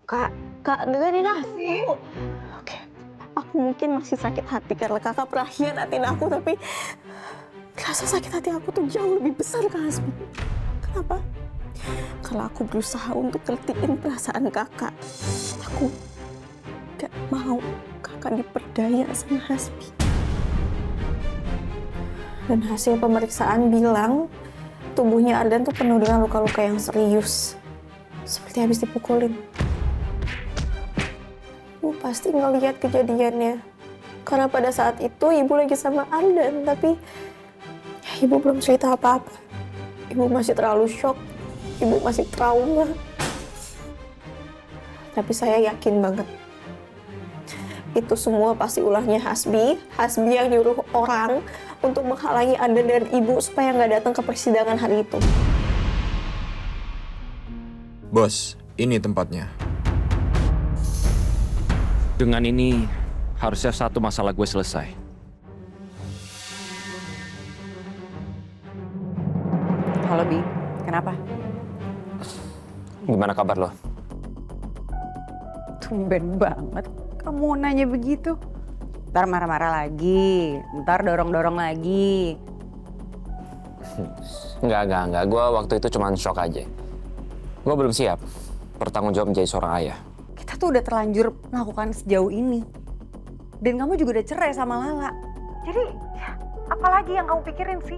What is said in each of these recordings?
Kak, Kak, dengerin aku. Oke, aku mungkin masih sakit hati karena kakak pernah hianatin aku, tapi rasa sakit hati aku tuh jauh lebih besar, Kak Hasbi. Kenapa? Kalau aku berusaha untuk ngertiin perasaan kakak, aku gak mau kakak diperdaya sama Hasbi. Dan hasil pemeriksaan bilang tubuhnya Ardan tuh penuh dengan luka-luka yang serius, seperti habis dipukulin. Ibu pasti ngeliat kejadiannya, karena pada saat itu ibu lagi sama Ardan, tapi ibu belum cerita apa-apa. Ibu masih terlalu shock, ibu masih trauma. Tapi saya yakin banget, itu semua pasti ulahnya Hasbi. Hasbi yang nyuruh orang untuk menghalangi Ardan dan ibu supaya nggak datang ke persidangan hari itu. Bos, ini tempatnya. Dengan ini, harusnya satu masalah gue selesai. Halo Bi, kenapa? Gimana kabar lo? Tumben banget kamu nanya begitu. Ntar marah-marah lagi, ntar dorong-dorong lagi. Enggak. Gue waktu itu cuma shock aja. Gue belum siap bertanggung jawab menjadi seorang ayah. Kita tuh udah terlanjur melakukan sejauh ini. Dan kamu juga udah cerai sama Lala. Jadi, ya, apalagi yang kamu pikirin sih?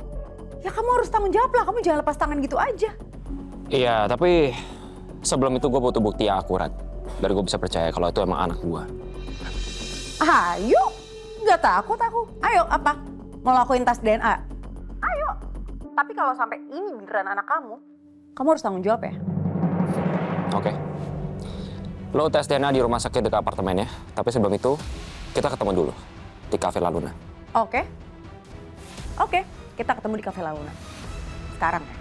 Ya kamu harus tanggung jawab lah, kamu jangan lepas tangan gitu aja. Iya, tapi sebelum itu gue butuh bukti yang akurat. Biar gue bisa percaya kalau itu emang anak gue. Ayo, nggak takut aku. Ayo, apa? Mau lakuin tes DNA? Ayo. Tapi kalau sampai ini beneran anak kamu harus tanggung jawab ya. Oke. Lo tes DNA di rumah sakit dekat apartemen ya. Tapi sebelum itu, kita ketemu dulu di Cafe La Luna. Oke, kita ketemu di Cafe La Luna. Sekarang ya.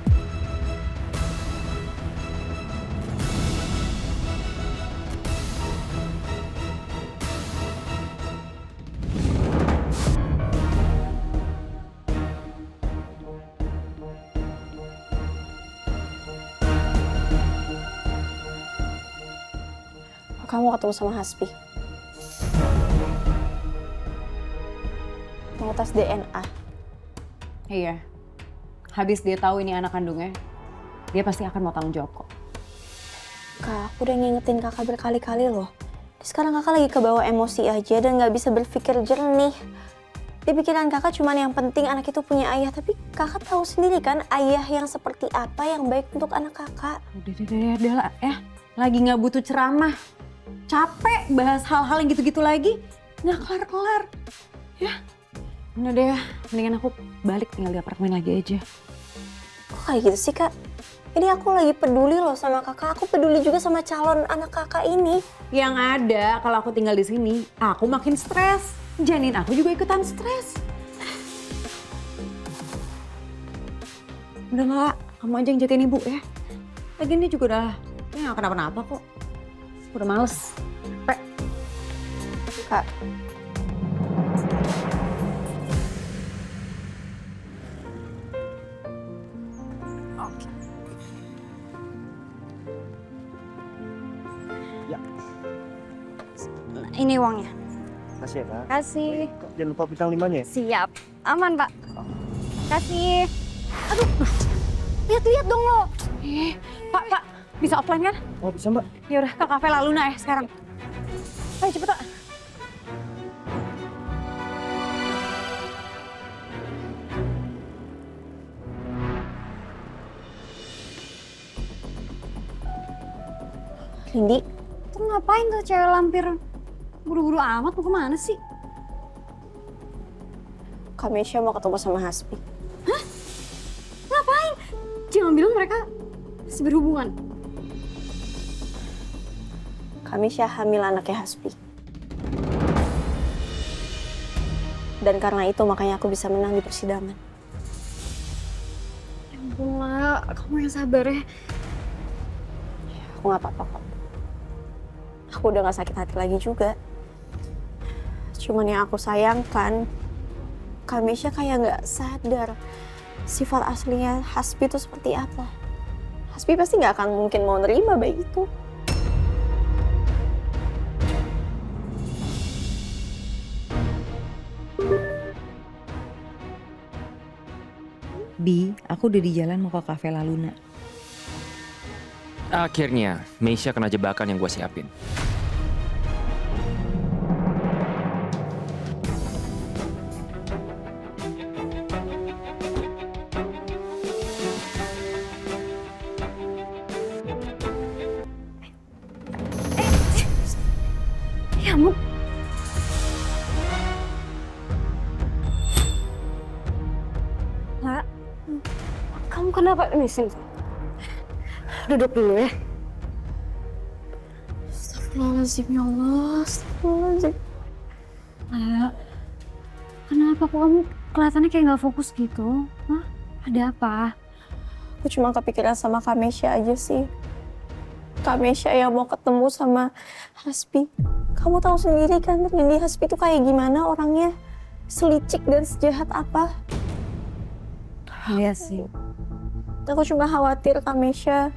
Kamu ketemu sama Hasbi. Mau tes DNA. Iya, habis dia tahu ini anak kandungnya, dia pasti akan mau tanggung jawab kok. Kak, aku udah ngingetin kakak berkali-kali loh. Sekarang kakak lagi kebawa emosi aja dan nggak bisa berpikir jernih. Di pikiran kakak cuman yang penting anak itu punya ayah, tapi kakak tahu sendiri kan ayah yang seperti apa yang baik untuk anak kakak. Udah lah ya, lagi nggak butuh ceramah. Capek bahas hal-hal yang gitu-gitu lagi, nggak kelar-kelar. Ya, udah deh, mendingan aku balik tinggal di apartemen lagi aja. Kok kayak gitu sih, Kak? Ini aku lagi peduli loh sama kakak, aku peduli juga sama calon anak kakak ini. Yang ada kalau aku tinggal di sini, aku makin stres. Janin aku juga ikutan stres. Udah nggak, kamu aja yang jagain ibu ya. Lagian dia juga udah, ya nggak kenapa-napa kok. Udah males. Capek. Kak. Oke. Ya. Nah, ini uangnya. Kasih ya, Kak. Kasih. Jangan lupa bintang 5-nya ya. Siap. Aman, Pak. Kasih. Aduh. Lihat-lihat dong lo. Pak, bisa offline kan? Oh, bisa, Mbak. Ya udah ke Cafe La Luna ya sekarang. Ayo cepet, Pak. Lindi, Tuh ngapain tuh cewek lampir? Buru-buru amat mau kemana sih? Kak Mesya mau ketemu sama Hasbi. Ngapain? Jangan bilang mereka masih berhubungan. Kak Mesya hamil anaknya Hasbi. Dan karena itu makanya aku bisa menang di persidangan. Ya ampun lah, kamu yang sabar ya. Aku nggak apa-apa kok. Aku udah gak sakit hati lagi juga. Cuman yang aku sayangkan, Kak Mesya kayak gak sadar sifat aslinya Hasbi itu seperti apa. Hasbi pasti gak akan mungkin mau nerima bayi itu. Bi, aku udah di jalan mau ke Cafe La Luna. Akhirnya, Meisha kena jebakan yang gue siapin. Ya ampun. Kak, kamu kenapa? Nih, sini. Duduk dulu ya. Astagfirullahaladzim, ya Allah. Astagfirullahaladzim. Kak, kenapa kok kamu kelihatannya kayak nggak fokus gitu? Hah? Ada apa? Aku cuma kepikiran sama Kamesha aja sih. Kamesha yang mau ketemu sama Hasbi. Kamu tahu sendiri kan, Rindi Hasbi itu kayak gimana orangnya. Selicik dan sejahat apa. Iya sih. Aku cuma khawatir Kamesha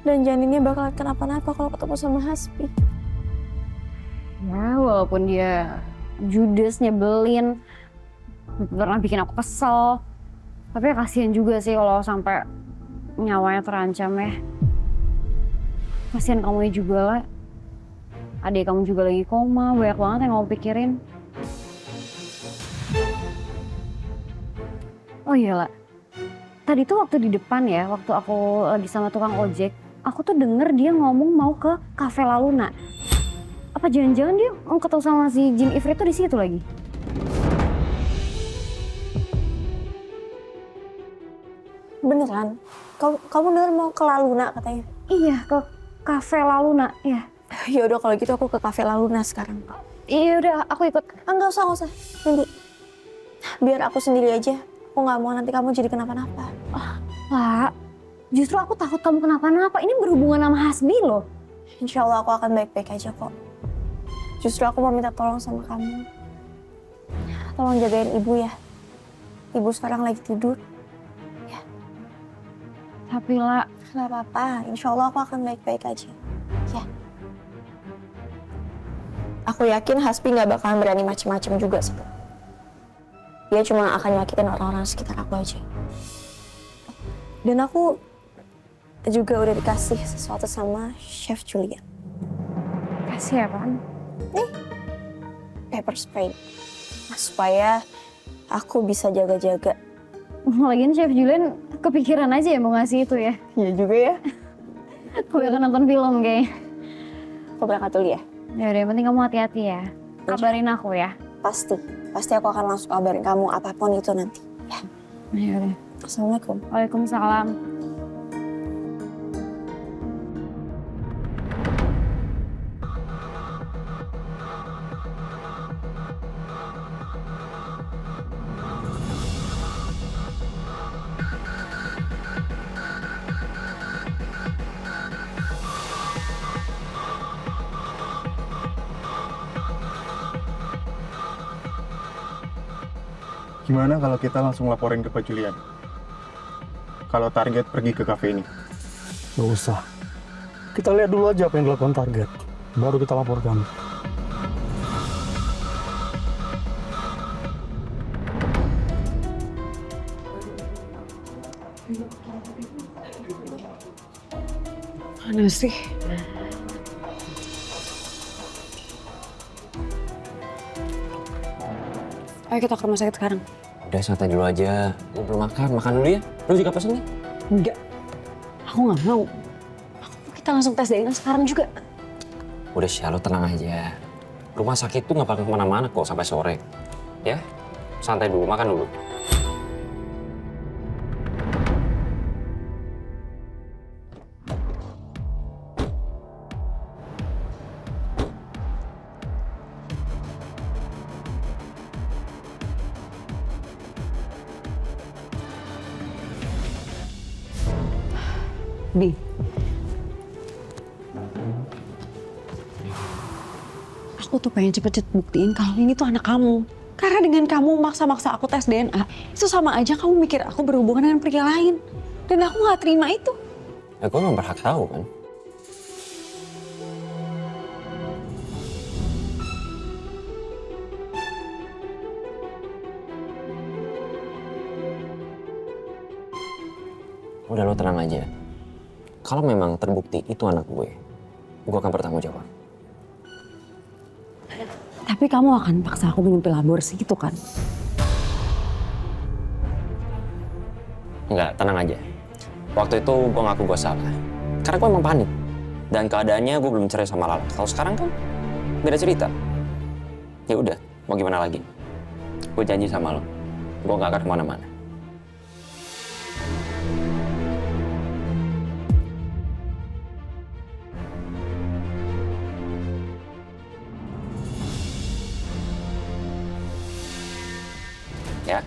dan janinnya bakal kenapa-napa kalau ketemu sama Hasbi. Ya, walaupun dia judes, nyebelin, pernah bikin aku kesel. Tapi kasihan juga sih kalau sampai nyawanya terancam ya. Kasihan kamu juga lah. Adik kamu juga lagi koma, banyak banget yang kamu pikirin. Oh iya lah, tadi tuh waktu di depan ya, waktu aku lagi sama tukang ojek, aku tuh denger dia ngomong mau ke Cafe La Luna. Apa jangan-jangan dia mau ketemu sama si Jin Ifrit tuh di situ lagi? Beneran? Kamu bener mau ke La Luna katanya? Iya, ke Cafe La Luna, iya. Ya udah kalau gitu aku ke Cafe La Luna sekarang. Iya udah, aku ikut. Enggak usah. Rindi, biar aku sendiri aja. Aku nggak mau nanti kamu jadi kenapa-napa. Lah, justru aku takut kamu kenapa-napa. Ini berhubungan sama Hasbi loh. Insya Allah aku akan baik-baik aja kok. Justru aku mau minta tolong sama kamu. Tolong jagain ibu ya. Ibu sekarang lagi tidur. Tapi lah, Nggak apa-apa, insya Allah aku akan baik-baik aja. Ya. Aku yakin Hasbi nggak bakalan berani macem-macem juga sih. Dia cuma akan nyakitin orang-orang sekitar aku aja. Dan aku juga udah dikasih sesuatu sama Chef Julian. kasih apaan? Pepper spray. Supaya aku bisa jaga-jaga. Lagian Chef Julian kepikiran aja ya mau ngasih itu ya. Iya juga ya. Aku akan nonton film kayaknya. Aku berangkat dulu ya. Ya udah, yang penting kamu hati-hati ya. Kabarin aku ya. Pasti aku akan langsung kabarin kamu apapun itu nanti. Ya. Ya udah. Assalamualaikum. Waalaikumsalam. Gimana kalau kita langsung laporin ke Pak Julian? Kalau target pergi ke kafe ini. Gak usah. Kita lihat dulu aja apa yang dilakukan target. Baru kita laporkan. Mana sih? Ayo kita ke rumah sakit sekarang. Udah santai dulu aja. Lu belum makan dulu ya. Lu juga pesen nih. Enggak. Aku nggak mau. Kita langsung tes DNA sekarang juga. Udah sih, lu tenang aja. Rumah sakit tuh nggak bakal kemana-mana kok sampai sore. Ya, santai dulu, makan dulu. Bi. Aku tuh pengen cepet-cepet buktiin kalau ini tuh anak kamu. Karena dengan kamu maksa-maksa aku tes DNA, itu sama aja kamu mikir aku berhubungan dengan pria lain. Dan aku nggak terima itu. Ya gue memang berhak tahu kan. Udah lo tenang aja. Kalau memang terbukti itu anak gue akan bertanggung jawab. Tapi kamu akan paksa aku minum pil aborsi gitu kan? Enggak, tenang aja. Waktu itu gue ngaku gue salah. Karena gue emang panik. Dan keadaannya gue belum cerai sama Lala. Kalau sekarang kan beda cerita. Ya udah, mau gimana lagi? Gue janji sama lo, gue gak akan kemana-mana. Ya.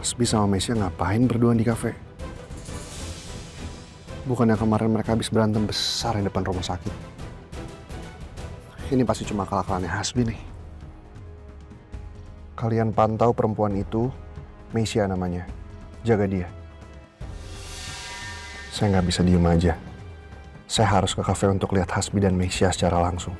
Hasbi sama Mesya ngapain berduaan di kafe? Bukannya kemarin mereka habis berantem besar di depan rumah sakit. Ini pasti cuma akal-akalannya Hasbi nih. Kalian pantau perempuan itu, Mesya namanya. Jaga dia. Saya nggak bisa diem aja. Saya harus ke kafe untuk lihat Hasbi dan Mesya secara langsung.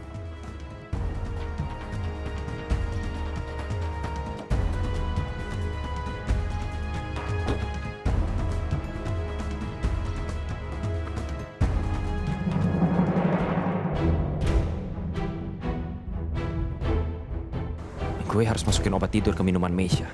Gue harus masukin obat tidur ke minuman Mesya.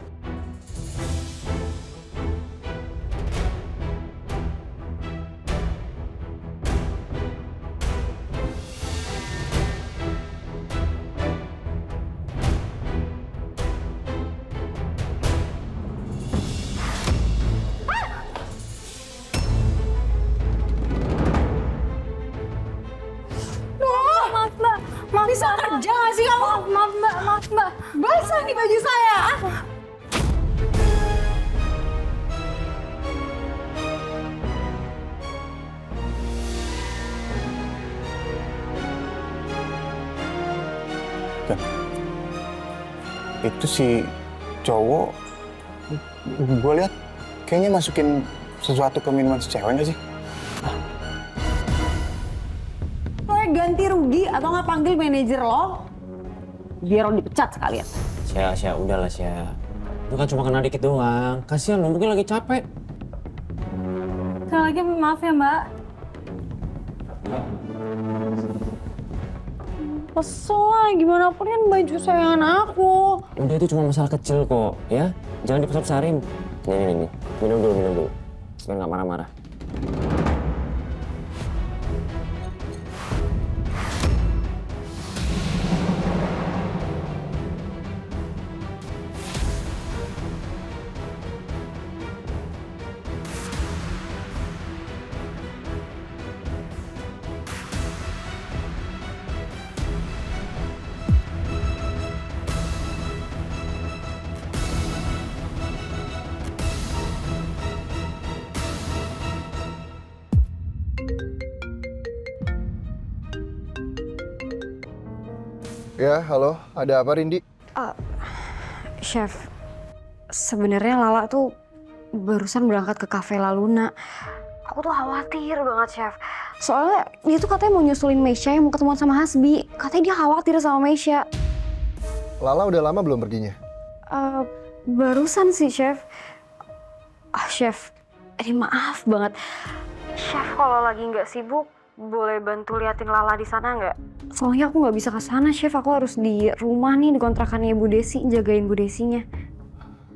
Maaf mbak, bisa kerja gak sih kamu? Maaf mbak, basah nih baju saya. Itu si cowok, gue lihat kayaknya masukin sesuatu ke minuman si cewek nggak sih? Lo yang ganti rugi atau nggak panggil manajer lo? Biar lo dipecat sekalian. Sya, udahlah Sya. Lu kan cuma kena dikit doang. Kasihan lo, mungkin lagi capek. Sekali lagi maaf ya mbak. Kesel lah, gimana pun kan baju sayangan aku. Udah, itu cuma masalah kecil kok, ya. Jangan dibesar-besarin. Nih. Minum dulu. Biar nggak marah-marah. Ya, halo. Ada apa, Rindi? Chef, sebenarnya Lala tuh barusan berangkat ke kafe Laluna. Aku tuh khawatir banget, Chef. Soalnya dia tuh katanya mau nyusulin Mesya yang mau ketemuan sama Hasbi. Katanya dia khawatir sama Mesya. Lala udah lama belum perginya? Barusan sih, Chef. Chef, ini maaf banget. Chef, kalau lagi nggak sibuk, boleh bantu liatin Lala di sana nggak? Soalnya aku nggak bisa ke sana, Chef. Aku harus di rumah nih, di kontrakannya Bu Desi, jagain Bu Desinya.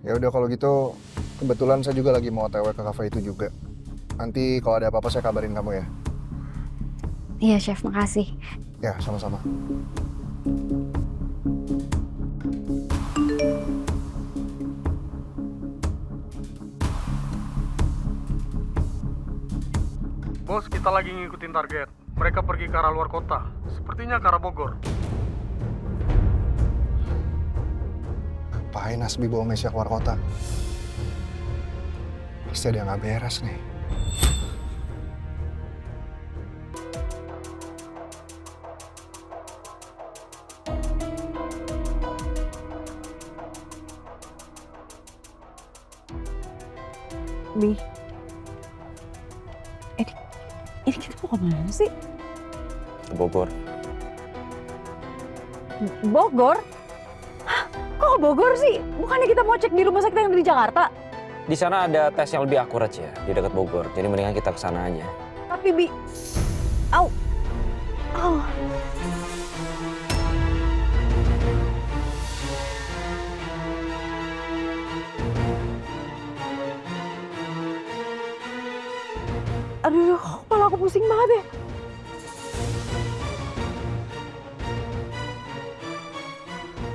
Ya udah kalau gitu, kebetulan saya juga lagi mau OTW ke kafe itu juga. Nanti kalau ada apa-apa saya kabarin kamu ya. Iya, Chef. Makasih. Ya, sama-sama. Bos, kita lagi ngikutin target. Mereka pergi ke arah luar kota. Sepertinya ke arah Bogor. Ngapain Hasbi bawa Mesya keluar kota? Pasti ada yang nggak beres nih. Bi. Ini kita mau kemana sih? Ke Bogor. Bogor? Hah, kok ke Bogor sih? Bukannya kita mau cek di rumah sakit yang di Jakarta? Di sana ada tes yang lebih akurat ya, di dekat Bogor. Jadi mendingan kita ke sana aja. Tapi Bi, au, au. Aduh, kepala aku pusing banget ya.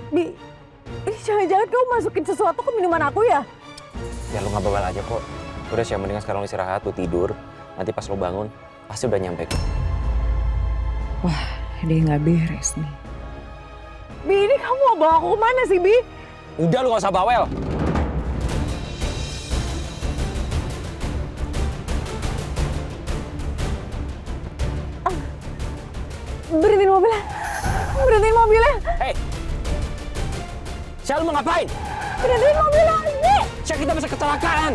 Bi, ini jangan-jangan kamu masukin sesuatu ke minuman aku ya? Ya lu nggak bawel aja kok. Udah sih, mendingan sekarang lu istirahat, lu tidur. Nanti pas lu bangun, pasti udah nyampe kok. Wah, dia nggak beres nih. Bi, ini kamu mau bawa aku kemana sih, Bi? Udah lu gak usah bawel. Berhentiin mobilnya. Berhentiin mobilnya. Hei! Syah, lu mau ngapain? Berhentiin mobilnya, Bi. Syah, kita bisa kecelakaan.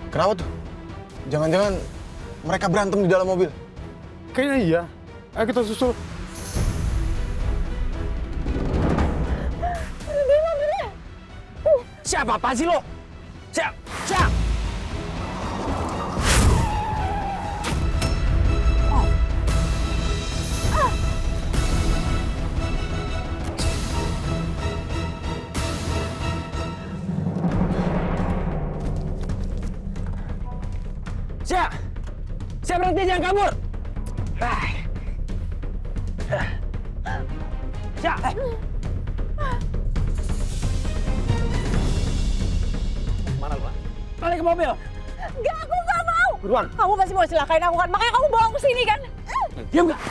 Kenapa tuh? Jangan-jangan mereka berantem di dalam mobil. Kayaknya iya. Ayo kita susul. Siapa apaan sih lo? Syah! Syah! Syah! Syah, berhenti, jangan kabur! Syah! Mana lu, Pak? Balik ke mobil! Enggak, aku nggak mau. Buruan! Kamu pasti mau celakain aku kan? Makanya kamu bawa aku sini kan? Diam gak?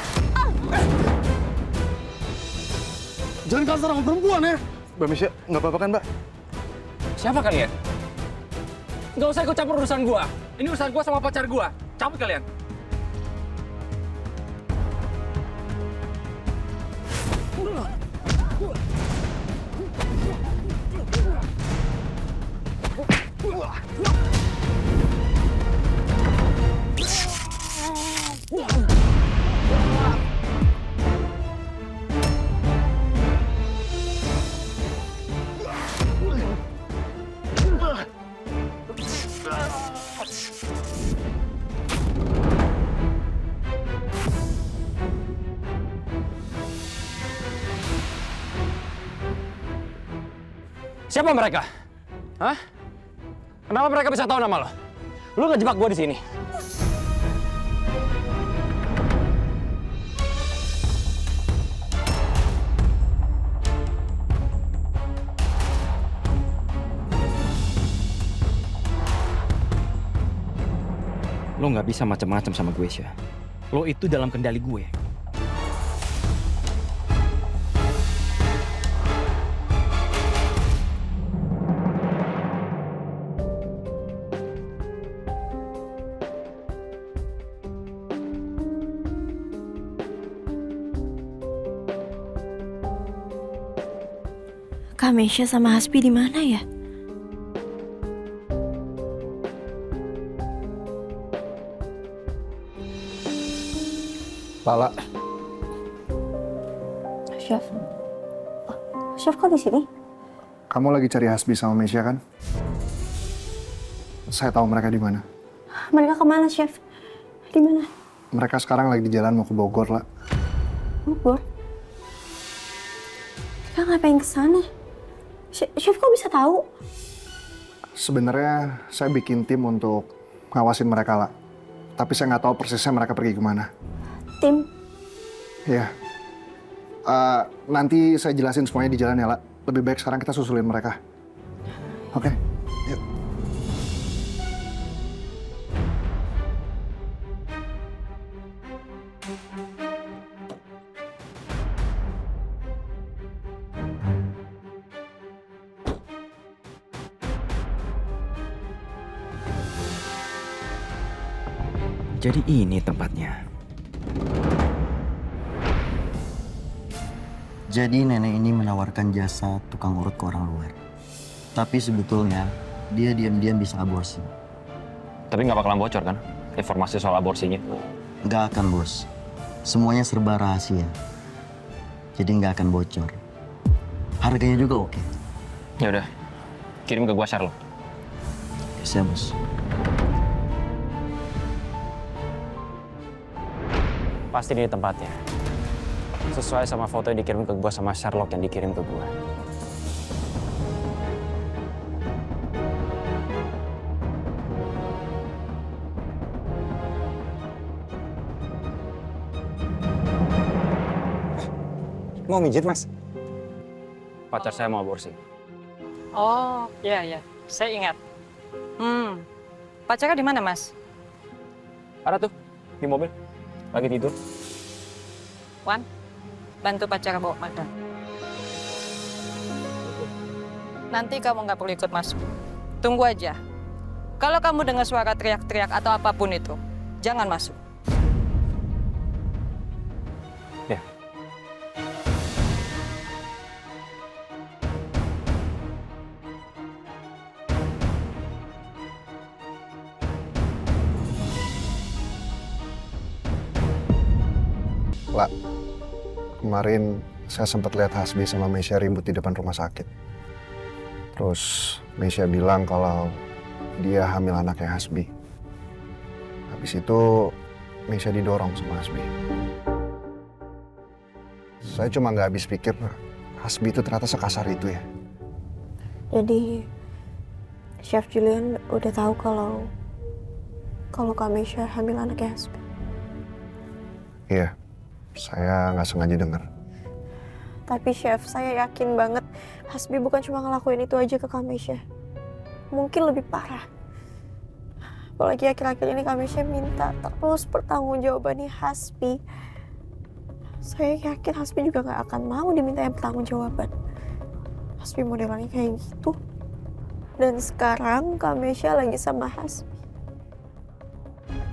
Jangan kasar sama perempuan ya. Mbak Misha, nggak apa-apa kan, Mbak? Siapa kalian? Nggak usah ikut campur urusan gua. Ini urusan gua sama pacar gua. Cabut kalian. Siapa mereka? Hah? Kenapa mereka bisa tahu nama lo? Lu ngejebak gua di sini. Lo nggak bisa macam-macam sama gue, Syah. Lo itu dalam kendali gue. Kak Mesya sama Hasbi di mana ya? Lala, Chef. Chef kok di sini? kamu lagi cari Hasbi sama Mesya kan? Saya tahu mereka di mana. Mereka kemana, Chef? Di mana? Mereka sekarang lagi di jalan mau ke Bogor, lah. Bogor. Mereka ngapain ke sana? Chef kok bisa tahu? Sebenarnya saya bikin tim untuk ngawasin mereka, lah. Tapi saya nggak tahu persisnya mereka pergi kemana. Tim. Ya. Nanti saya jelasin semuanya di jalan ya, lah. Lebih baik sekarang kita susulin mereka. Oke, yuk. Jadi ini tempatnya. Jadi nenek ini menawarkan jasa tukang urut ke orang luar. Tapi sebetulnya dia diam-diam bisa aborsi. Tapi nggak bakalan bocor kan informasi soal aborsinya? Nggak akan, Bos. Semuanya serba rahasia. Jadi nggak akan bocor. Harganya juga oke. Ya udah, kirim ke gua Sherlock. Siap, Bos. Pasti ini tempatnya. Sesuai sama foto yang dikirim ke gua sama Sherlock yang dikirim ke gua. Mau mijit, Mas? Pacar saya mau aborsi. Oh, iya. Saya ingat. Pacarnya di mana, Mas? Ada tuh, di mobil. Lagi tidur. Wan, bantu pacar bawa makan. Nanti kamu nggak perlu ikut masuk. Tunggu aja. Kalau kamu dengar suara teriak-teriak atau apapun itu, jangan masuk. Ya. Lah, kemarin saya sempat lihat Hasbi sama Meisha ribut di depan rumah sakit. Terus Meisha bilang kalau dia hamil anaknya Hasbi. Habis itu Meisha didorong sama Hasbi. Saya cuma nggak habis pikir Hasbi itu ternyata sekasar itu ya. Jadi Chef Julian udah tahu kalau Kak Meisha hamil anaknya Hasbi. Iya, saya nggak sengaja dengar. Tapi Chef, saya yakin banget Hasbi bukan cuma ngelakuin itu aja ke Kak Meisha. Mungkin lebih parah. Apalagi akhir-akhir ini Kak Meisha minta terus pertanggungjawabannya Hasbi. Saya yakin Hasbi juga nggak akan mau diminta yang pertanggungjawaban. Hasbi modelannya kayak gitu. Dan sekarang Kak Meisha lagi sama Hasbi.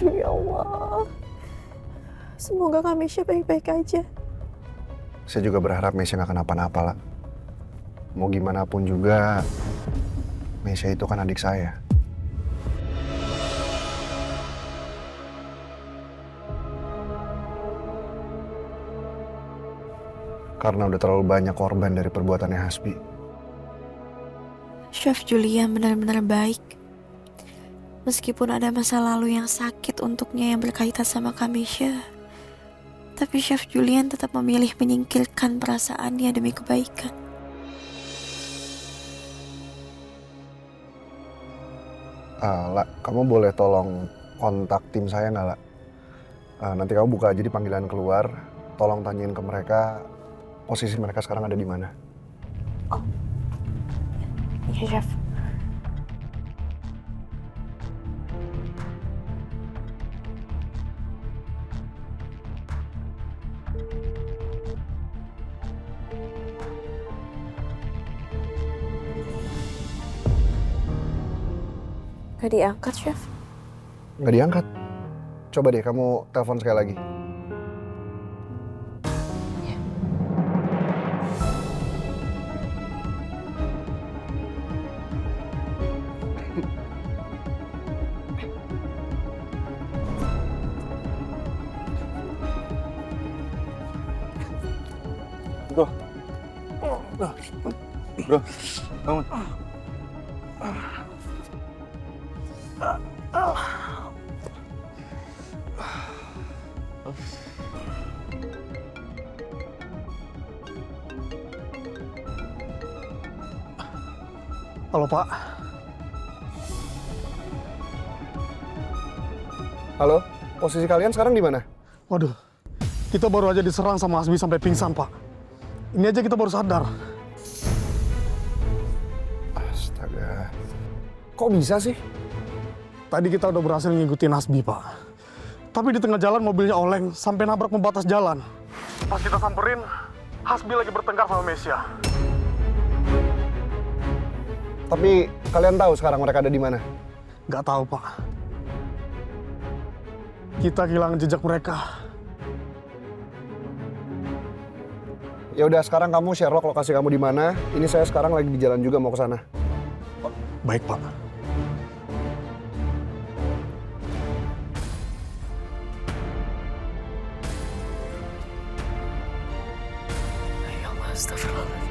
Aduh ya Allah. Semoga Kak Meisha baik-baik aja. Saya juga berharap Meisha nggak kenapa-napa lah. Mau gimana pun juga, Meisha itu kan adik saya. Karena udah terlalu banyak korban dari perbuatannya Hasbi. Chef Julian benar-benar baik. Meskipun ada masa lalu yang sakit untuknya yang berkaitan sama Kak Meisha, tapi Chef Julian tetap memilih menyingkirkan perasaannya demi kebaikan. La, kamu boleh tolong kontak tim saya nggak, La? Nanti kamu buka aja di panggilan keluar, tolong tanyain ke mereka posisi mereka sekarang ada di mana. Oh, iya Chef. Gak diangkat, Chef. Nggak diangkat. Coba deh kamu telepon sekali lagi. Bro, bangun. Halo Pak. Halo, posisi kalian sekarang di mana? Waduh, kita baru aja diserang sama Hasbi sampai pingsan Pak. Ini aja kita baru sadar. Astaga, kok bisa sih? Tadi kita udah berhasil ngikutin Hasbi Pak. Tapi di tengah jalan mobilnya oleng sampai nabrak pembatas jalan. Pas kita samperin, Hasbi lagi bertengkar sama Meisha. Tapi kalian tahu sekarang mereka ada di mana? Nggak tahu Pak. kita kehilangan jejak mereka. Ya udah, sekarang kamu Sherlock, lokasi kamu di mana? Ini saya sekarang lagi di jalan juga mau ke sana. Baik, Pak. Ya Allah, astagfirullah.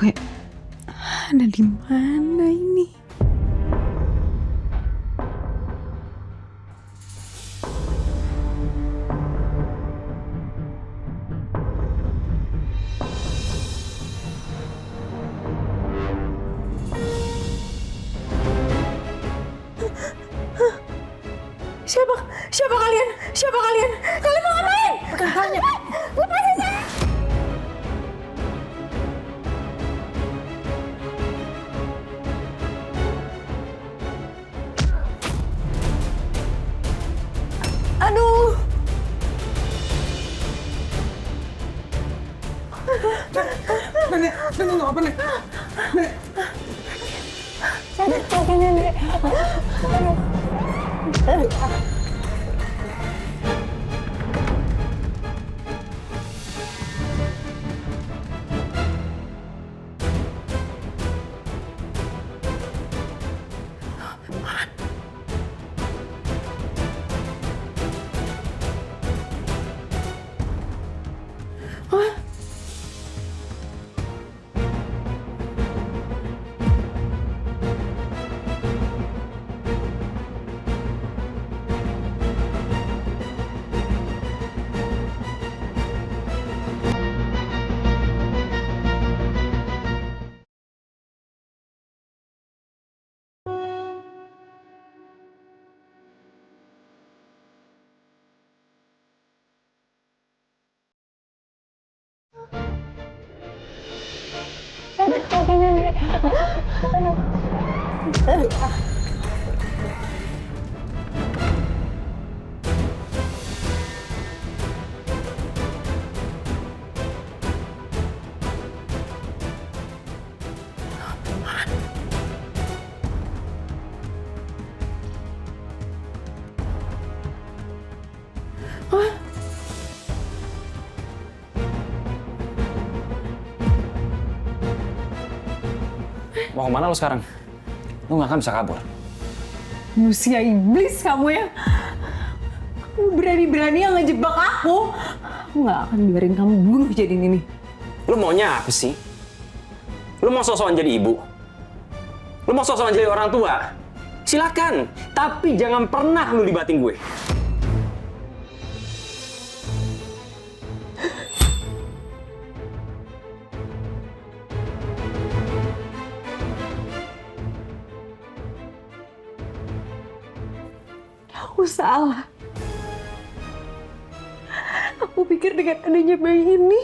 Gue ada di mana ini? Siapa kalian? Siapa kalian? Kalian mau ngapain? Bukan kalian. Lepasin saya! Aduh. Nenek nggak apa, Nek? Nenek. Mau kemana lo sekarang? Lo nggak akan bisa kabur. Manusia iblis kamu ya. Kamu berani-berani yang ngejebak aku. Aku nggak akan biarin kamu bunuh jadiin ini. Lo maunya apa sih? Lo mau sosokan jadi ibu? Lo mau sosokan jadi orang tua? Silakan, tapi jangan pernah lo libatin gue. Aku salah. Aku pikir dengan adanya bayi ini,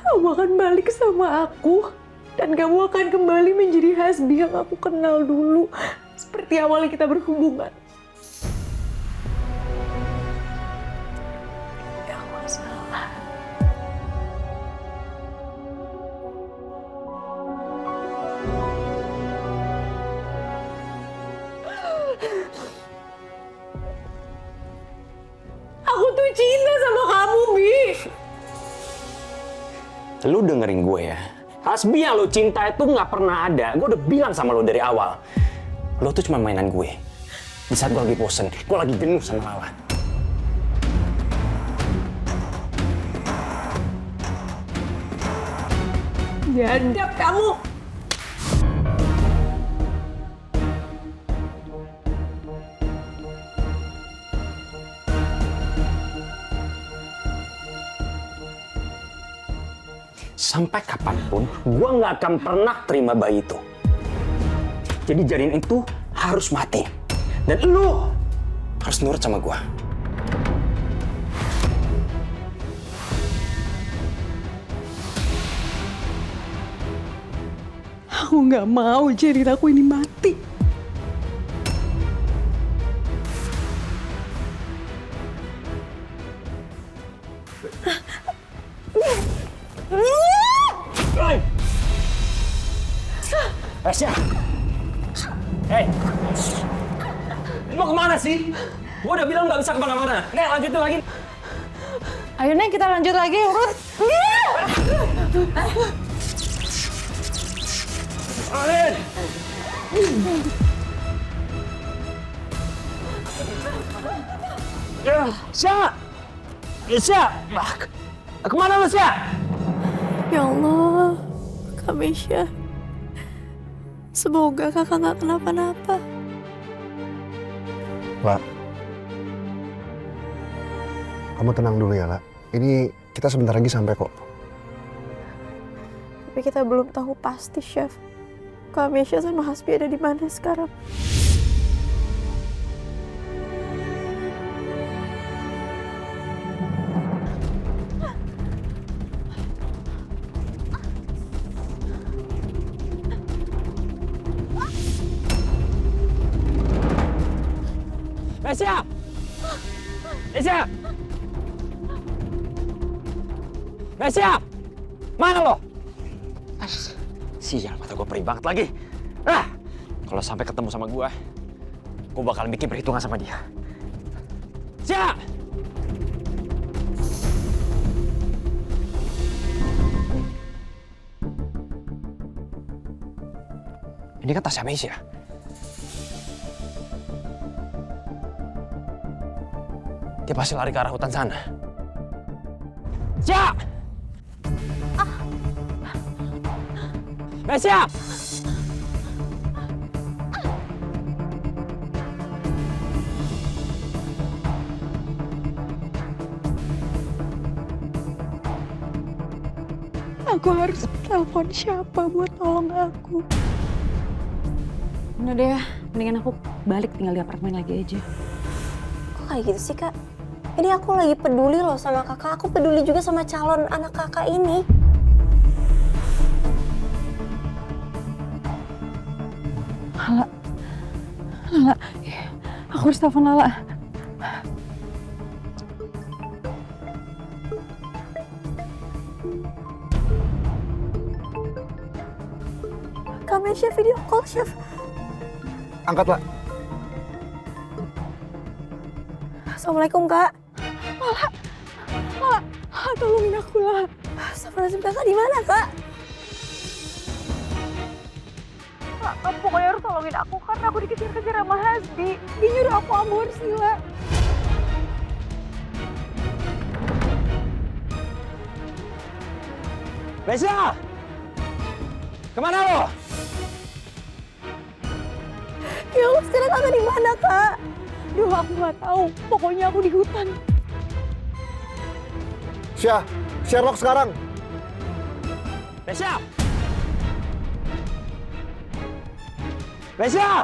kamu akan balik sama aku. Dan kamu akan kembali menjadi Hasbi yang aku kenal dulu. Seperti awalnya kita berhubungan. Aku salah. Aku tuh cinta sama kamu, Bi. Lu dengerin gue ya. Hasbi yang lo cinta itu nggak pernah ada. Gue udah bilang sama lo dari awal. Lo tuh cuma mainan gue. Di saat gue lagi bosen, gue lagi jenuh sama Lala. Biadab kamu. Sampai kapanpun, gue nggak akan pernah terima bayi itu. Jadi janin itu harus mati. Dan lu harus nurut sama gue. Aku nggak mau janin aku ini mati. Mesya! Hei! Mau kemana sih? Gua udah bilang nggak bisa kemana-mana. Nek, lanjutin lagi. Ayo Neng, kita lanjut lagi, urut. Alin! Sya! Sya! Kemana lu, Sya? Ya Allah, Kak Mesya. Semoga kakak nggak kenapa-napa. La, kamu tenang dulu ya, La. Ini kita sebentar lagi sampai kok. Tapi kita belum tahu pasti, Chef. Kak Mesya sama Hasbi ada di mana sekarang? Mesya! Mesya! Mesya! Mana lo? Sial, mata gue perih banget lagi. Kalau sampai ketemu sama gue bakal bikin perhitungan sama dia. Mesya! Ini kan tasnya Mesya. Dia pasti lari ke arah hutan sana. Mesya! Mesya! Aku harus telepon siapa buat tolong aku? Udah deh, mendingan aku balik tinggal di apartemen lagi aja. Kok kayak gitu sih, Kak? Ini aku lagi peduli loh sama kakak. Aku peduli juga sama calon anak kakak ini. Lala, aku harus telepon Lala. Kak Mesya video call, Chef. Angkat, La. Assalamualaikum, Kak. Lala, tolongin aku, lah. Astagfirullahaladzim, kakak di mana, Kak? Kak, pokoknya harus tolongin aku karena aku dikejar-kejar sama Hasbi. Dia nyuruh aku aborsi, lah. Mesya! Kemana lo? Ya Allah, sekarang kakak di mana, Kak? Duh, aku nggak tahu. Pokoknya aku di hutan. Sherlock sekarang. Mesya! Mesya!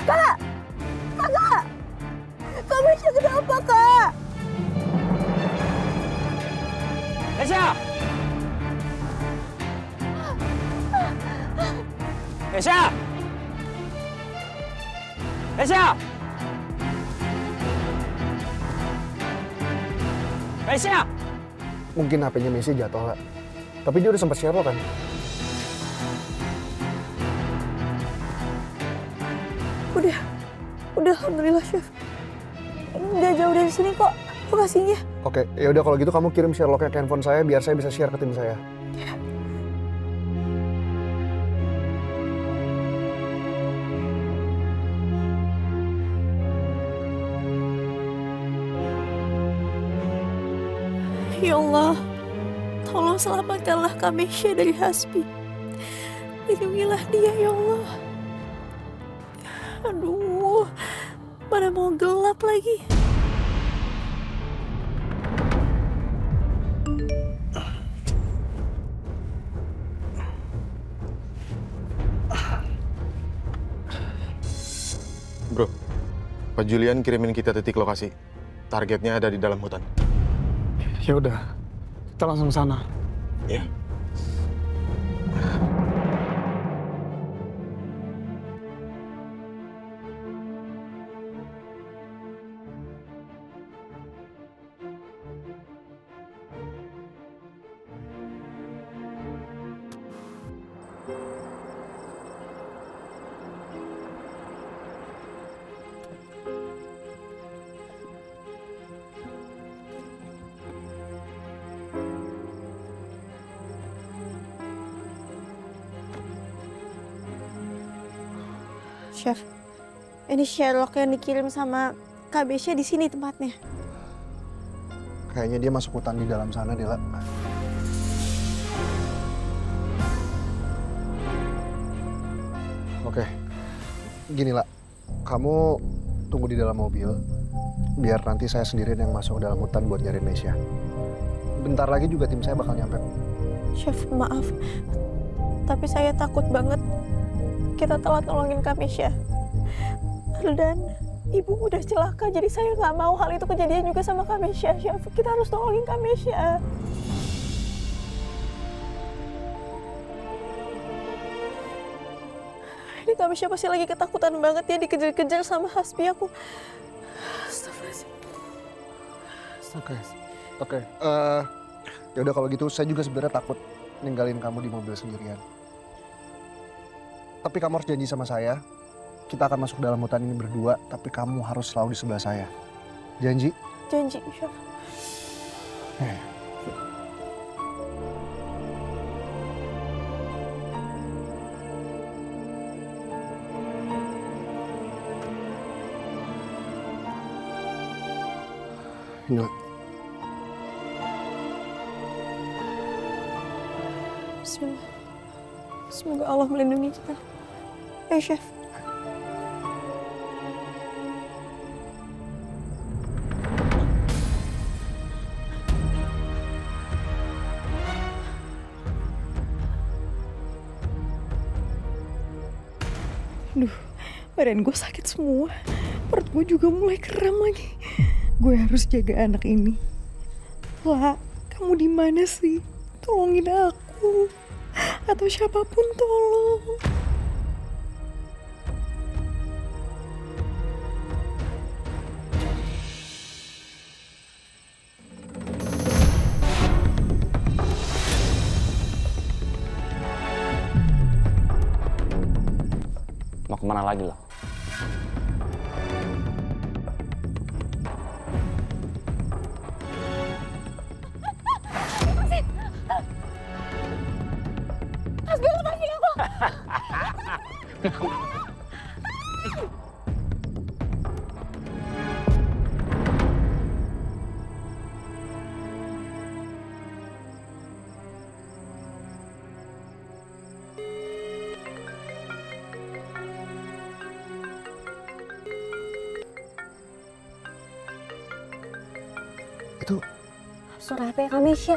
Kak! Kakak! Kak Mesya kenapa, Kak? Mesya! Mesya! Mesya! Mesya! Mungkin HP-nya Messi jatuh, La. Tapi dia udah sempat Sherlock kan? Udah, alhamdulillah, Chef. Nggak jauh dari sini kok lokasinya. Oke, ya udah kalau gitu kamu kirim Sherlock-nya ke handphone saya biar saya bisa share ke tim saya. Ya Allah, tolong selamatkanlah Kak Mesya dari Hasbi. Lindungilah dia, ya Allah. Aduh, mana mau gelap lagi. Bro, Pak Julian kirimin kita titik lokasi. Targetnya ada di dalam hutan. Ya udah, kita langsung ke sana. Ya. Chef, ini Sherlock yang dikirim sama Kak Besya di sini tempatnya. Kayaknya dia masuk hutan di dalam sana, Dela. Oke, gini lah. Kamu tunggu di dalam mobil, biar nanti saya sendirian yang masuk dalam hutan buat nyariin Mesya. Bentar lagi juga tim saya bakal nyampe. Chef, maaf. Tapi saya takut banget kita telat nolongin Kak Mesya. Dan ibu udah celaka, jadi saya nggak mau hal itu kejadian juga sama Kak Mesya. Chef, kita harus nolongin Kak Mesya. Ini Kak Mesya pasti lagi ketakutan banget ya dikejar-kejar sama Hasbi aku. Astagfirullahaladzim. Oke. Ya udah kalau gitu saya juga sebenarnya takut ninggalin kamu di mobil sendirian. Tapi kamu harus janji sama saya, kita akan masuk dalam hutan ini berdua, tapi kamu harus selalu di sebelah saya. Janji? Janji, Chef. Inilah. Bismillah. Semoga Allah melindungi kita. Chef. Duh, badan gue sakit semua. Perut gue juga mulai kram lagi. Gue harus jaga anak ini. La, kamu di mana sih? Tolongin aku. Atau siapapun tolong. Mau kemana lagi lo? Hasbi, lepasin aku! Itu Suara HP Kak Mesya.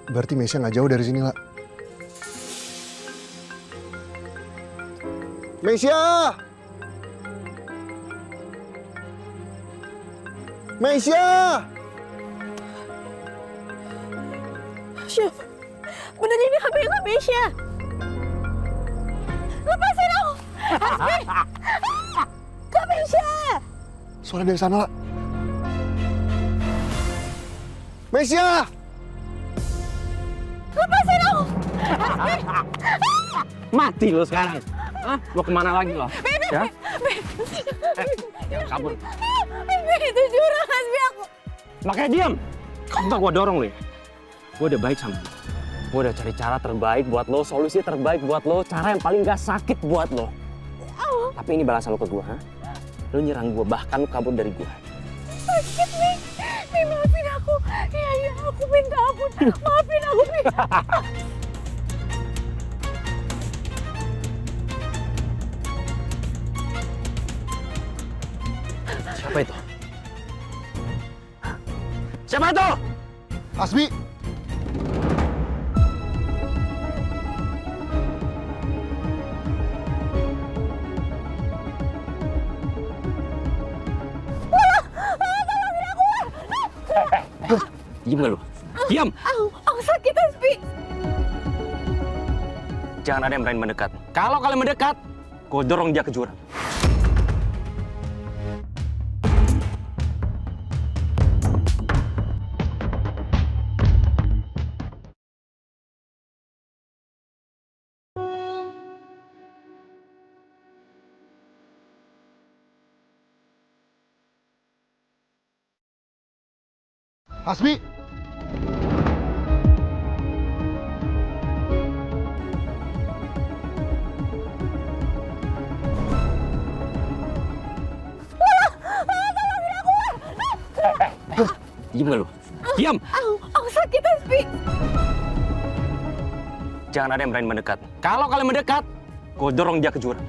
berarti Mesya nggak jauh dari sini lah. Mesya! Mesya! Chef, bener ini HP Kak Mesya. Lepasin aku! Hasbi! Kak Mesya! Suara dari sana lah. Mesya! Lepasin aku! Mati lo sekarang. Hah? Mau kemana lagi lo? Ya? Kabur. Itu jurang, Hasbi, aku. Makanya diam. Kamu tak gue dorong lo ya. Gue udah baik sama lo. Gue udah cari cara terbaik buat lo, solusi terbaik buat lo, cara yang paling gak sakit buat lo. Tapi ini balasan lo ke gue, ha? Lo nyerang gue, bahkan lo kabur dari gue. Sakit, Mi. Mi, maafin aku. Iya, aku minta ampun. Maafin aku, Mi. Siapa itu? Siapa itu? Hasbi! Diam gak lu? Diam! Aku sakit, Hasbi. Jangan ada yang berani mendekat. Kalau kalian mendekat, gue dorong dia ke jurang. Hasbi! Diam gak lu? Diam! Aku sakit, Hasbi. Jangan ada yang berani mendekat. Kalau kalian mendekat, gue dorong dia ke jurang.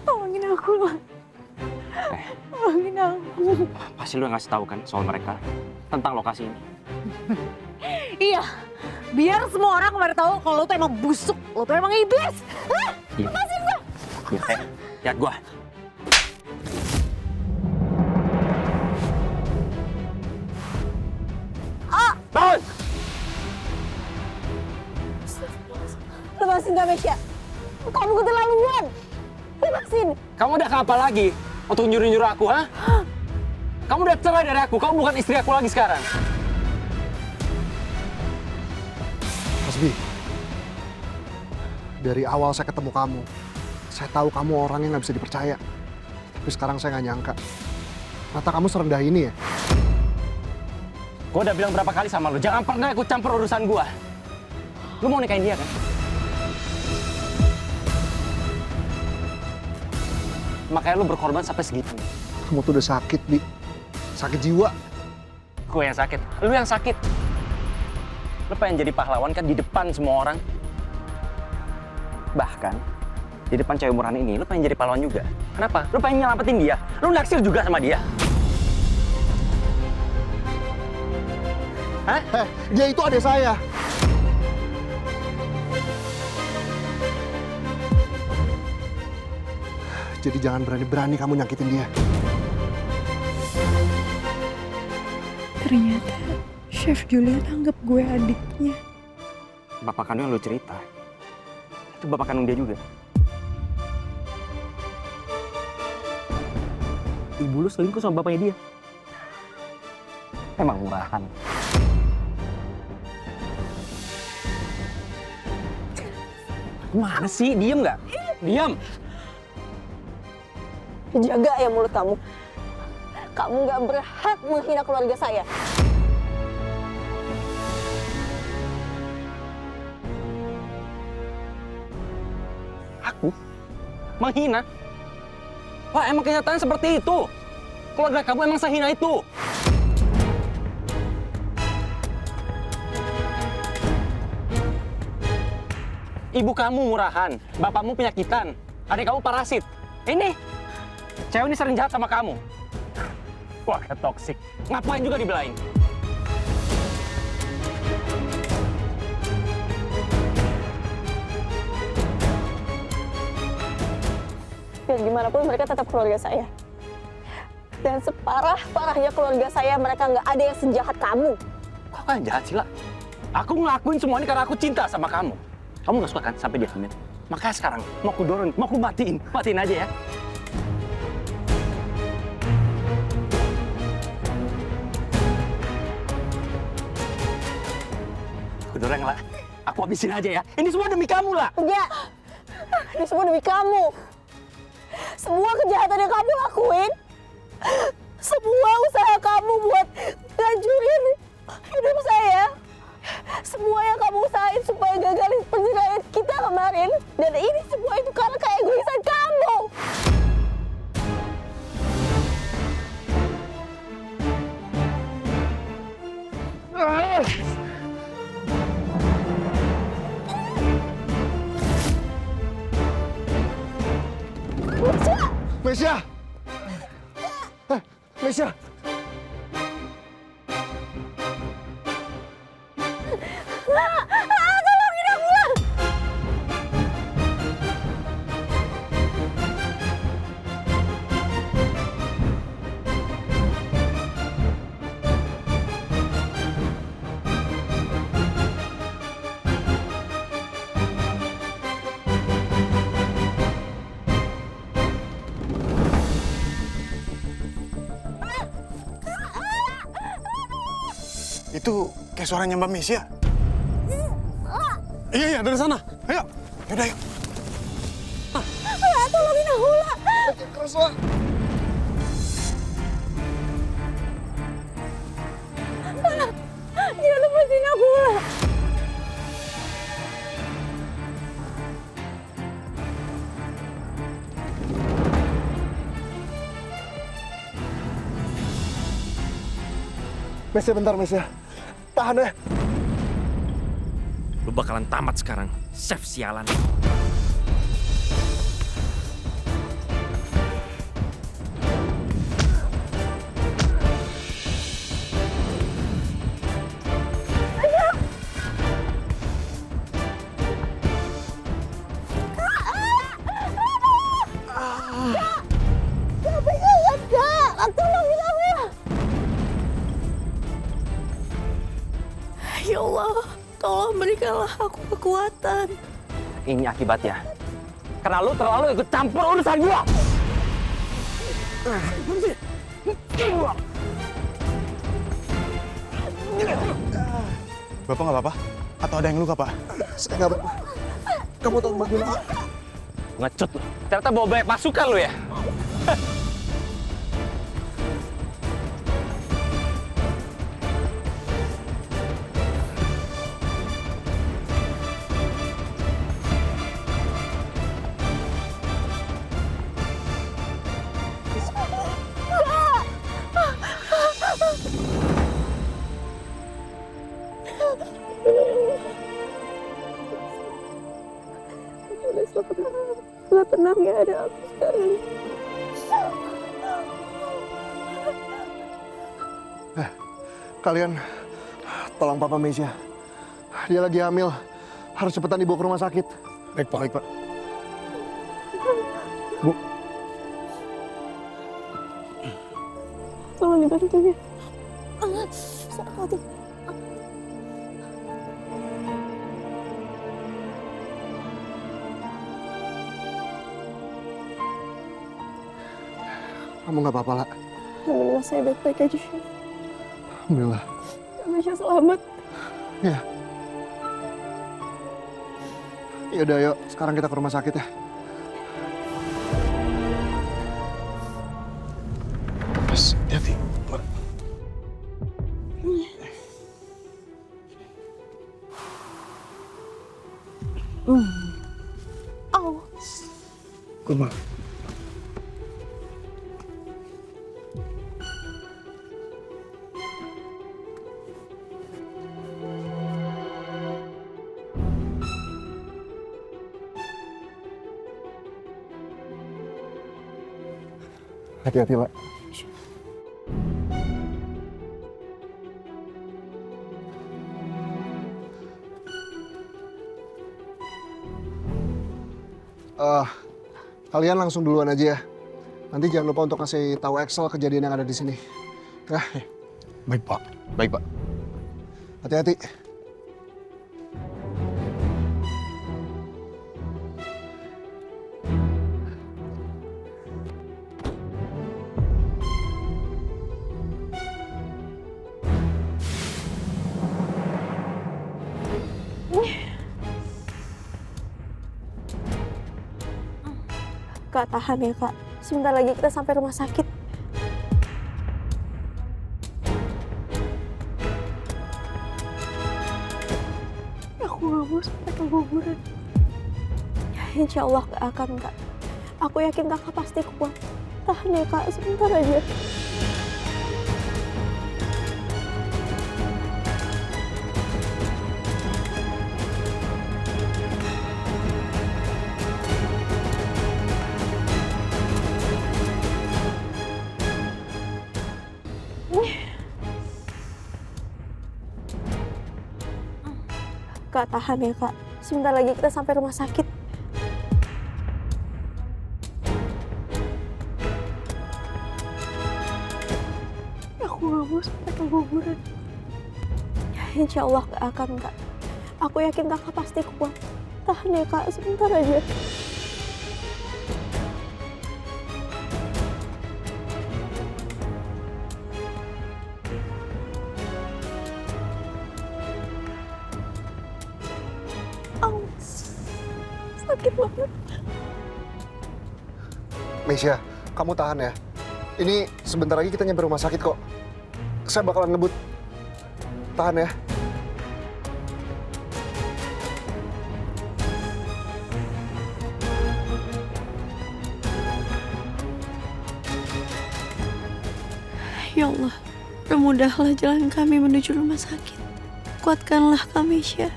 Tolongin aku lah. Tolongin aku. Pasti lu yang ngasih tahu kan soal mereka, tentang lokasi ini. Iya, biar semua orang kemarin tahu kalau lo tuh emang busuk, lo tuh emang iblis. Hah? Iya. Lepasin gue. Iya, lihat gua. Bangun! Lepasin gak, Mesya? Kamu keterlaluan. Lepasin. Kamu udah apa lagi untuk nyuruh-nyuruh aku, ha? Kamu udah cerai dari aku, kamu bukan istri aku lagi sekarang. Hasbi, dari awal saya ketemu kamu, saya tahu kamu orang yang nggak bisa dipercaya. Tapi sekarang saya nggak nyangka, ternyata kamu serendah ini ya. Gue udah bilang berapa kali sama lu, jangan pernah ikut campur urusan gua. Lu mau nikahin dia kan? Makanya lu berkorban sampai segitu. Kamu tuh udah sakit, Bi. Sakit jiwa. Gue yang sakit, lu yang sakit. Lu pengen jadi pahlawan kan di depan semua orang. Bahkan, di depan cewek murahan ini, lu pengen jadi pahlawan juga. Kenapa? Lu pengen nyelamatin dia. Lu naksir juga sama dia. Hah? Dia itu adik saya. Jadi jangan berani-berani kamu nyakitin dia. Ternyata Chef Juliet anggap gue adiknya. Bapak kandung yang lu cerita, itu bapak kandung dia juga. Ibu lu selingkuh sama bapaknya dia. Emang murahan. Mana sih? Diem nggak? Diam! Jaga ya mulut kamu. Kamu gak berhak menghina keluarga saya. Aku? Menghina? Wah, emang kenyataan seperti itu. Keluarga kamu emang sehina itu. Ibu kamu murahan, bapakmu penyakitan, adik kamu parasit. Ini, cewek ini sering jahat sama kamu. Wah, toksik. Ngapain juga dibelain? Biar gimana pun mereka tetap keluarga saya. Dan separah-parahnya keluarga saya, mereka nggak ada yang sejahat kamu. Kok kan jahat sih, lah? Aku ngelakuin semua ini karena aku cinta sama kamu. Kamu gak suka kan sampai dia hamil? Makanya sekarang mau aku dorong, mau aku matiin. Matiin aja ya. Aku dorong lah. Aku habisin aja ya. Ini semua demi kamu lah. Enggak. Ini semua demi kamu. Semua kejahatan yang kamu lakuin, semua usaha kamu buat ngancurin hidup saya, semua yang kamu usahain supaya gagalin perceraian kita kemarin, dan ini semua itu karena keegoisan kamu. Mesya! Mesya! Tolongin aku lah! Itu kayak suaranya Mbak Mesya. Iya, dari sana. Ayo, yaudah yuk. Tolongin aku lah! Keras lah. Jangan lepasin aku lah! Mesya bentar, Mesya. Tahan ya. Lu bakalan tamat sekarang, chef sialan. Ya Allah, tolong berikanlah aku kekuatan. Ini akibatnya. Karena lu terlalu ikut campur urusan gua. Bapak nggak apa-apa? Atau ada yang luka, Pak? Saya nggak apa-apa. Kamu tolong bantuin aku. Ngecut lu. Ternyata bawa banyak pasukan lu ya. Udah tenang ya, ada aku sekarang. Kalian tolong Papa Mesya. Dia lagi hamil. Harus cepetan dibawa ke rumah sakit. Baik, Pak. Baik, Pak. Bu, Tolong dibantu ya. Sakit. kamu nggak apa-apa, lah. Alhamdulillah saya baik-baik aja, Chef. Alhamdulillah. Mesya selamat. Ya. Ya udah, yuk. Sekarang kita ke rumah sakit ya. Mas, hati-hati. Oh. Kurma. Hati-hati, Pak. Kalian langsung duluan aja ya. Nanti jangan lupa untuk kasih tahu Excel kejadian yang ada di sini. Ya. Baik, Pak. Baik, Pak. Hati-hati. Kak, tahan ya, Kak. Sebentar lagi kita sampai rumah sakit. Aku gak mau sampai keguguran. Insya Allah gak akan, Kak. Aku yakin Kakak pasti kuat. Tahan ya, Kak. Sebentar aja. Kak, tahan ya, Kak. Sebentar lagi kita sampai rumah sakit. Aku gak mau sampai keguguran. Insya Allah gak akan, Kak. Aku yakin Kakak pasti kuat. Tahan ya, Kak. Sebentar aja. Sakit banget. Mesya, kamu tahan ya. Ini sebentar lagi kita nyampe rumah sakit kok. Saya bakalan ngebut. Tahan ya. Ya Allah, Permudahlah jalan kami menuju rumah sakit. Kuatkanlah Kamesha.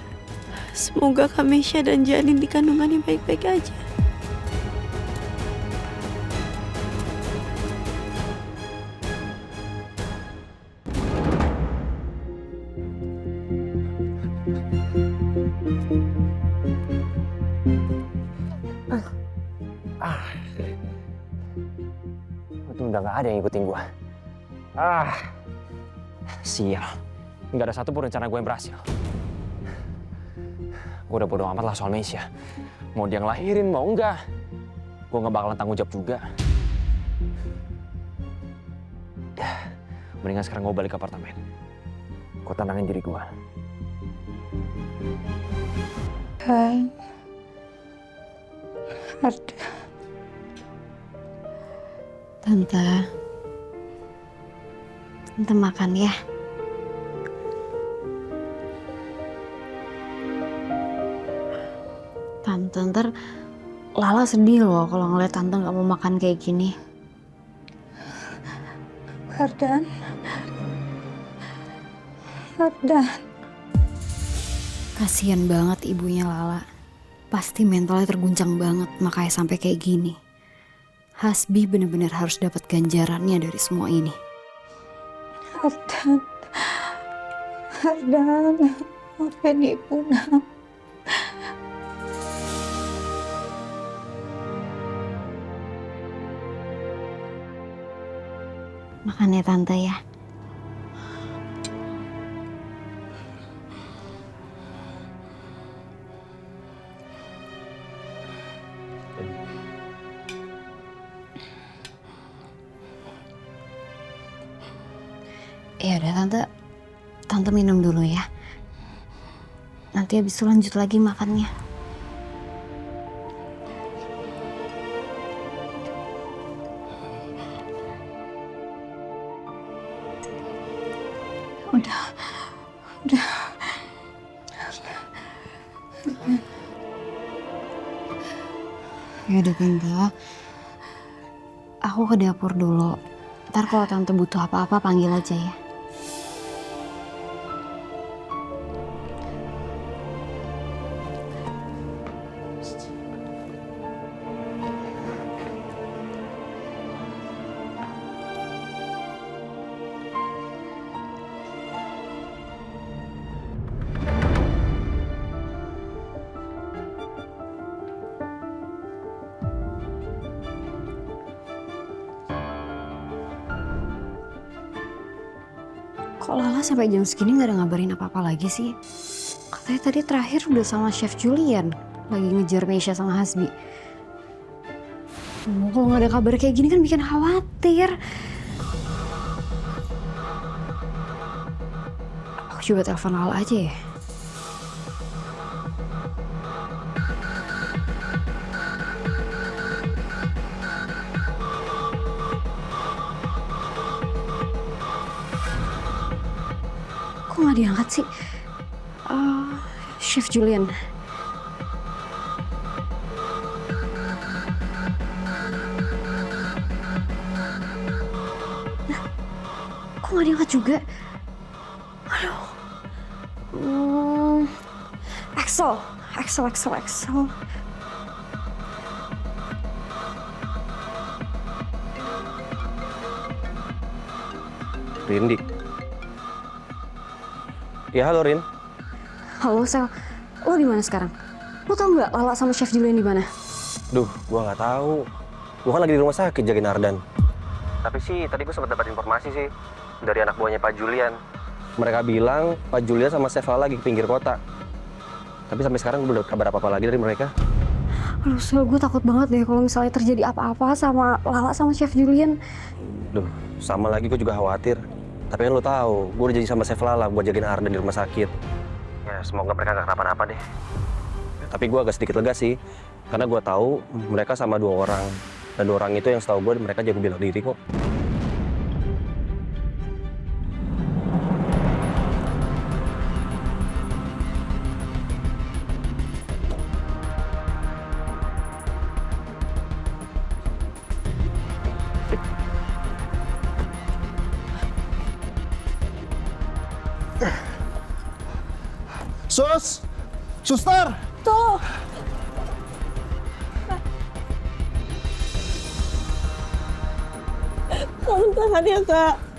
Semoga Kamesha dan janin di kandungannya baik-baik aja. Itu udah gak ada yang ngikutin gue. Sial. Nggak ada satu pun rencana gue yang berhasil. Gue udah bodo amat lah soal Meisha. Mau dia ngelahirin, mau enggak. Gue nggak bakalan tanggung jawab juga. Mendingan sekarang gue balik ke apartemen. Gue tenangin diri gue. Kan. Ada. Tante makan ya. Tante, ntar Lala sedih loh kalau ngeliat Tante nggak mau makan kayak gini. Ardan. Kasian banget ibunya Lala. Pasti mentalnya terguncang banget makanya sampai kayak gini. Hasbi benar-benar harus dapat ganjarannya dari semua ini. Ardan, maafin ibu nak. Makan ya Tante ya. Ya udah Tante minum dulu ya. Nanti habis itu lanjut lagi makannya. Udah. Ya udah Tante. Aku ke dapur dulu. Ntar kalau Tante butuh apa-apa panggil aja ya. Kok Lala sampai jam segini nggak ada ngabarin apa-apa lagi sih? Katanya tadi terakhir udah sama Chef Julian lagi ngejar Meisha sama Hasbi. Kalau nggak ada kabar kayak gini kan bikin khawatir. Aku coba telepon Lala aja ya. Kok nggak diangkat sih? Chef Julian. Nah, kok nggak diangkat juga? Aduh. Axel. Rindi. Ya halo Rin. Halo Sel, lo di mana sekarang? Lo tau nggak Lala sama Chef Julian di mana? Duh, gua nggak tahu. Gua kan lagi di rumah sakit jagain Ardan. Tapi sih tadi gua sempat dapat informasi sih dari anak buahnya Pak Julian. Mereka bilang Pak Julian sama Chef Lala lagi ke pinggir kota. Tapi sampai sekarang gue belum dapat kabar apa-apa lagi dari mereka. Aduh Sel, gue takut banget deh kalau misalnya terjadi apa-apa sama Lala sama Chef Julian. Duh, sama lagi gue juga khawatir. Tapi kan lo tahu, gue udah janji sama Chef Lala buat jagain Ardan di rumah sakit. Ya semoga mereka nggak kenapa-napa deh. Tapi gue agak sedikit lega sih, karena gue tahu mereka sama 2 orang. Dan 2 orang itu yang setahu gue mereka jago bela diri kok. Suster! Tolong! Tolong tahan ya, Kak.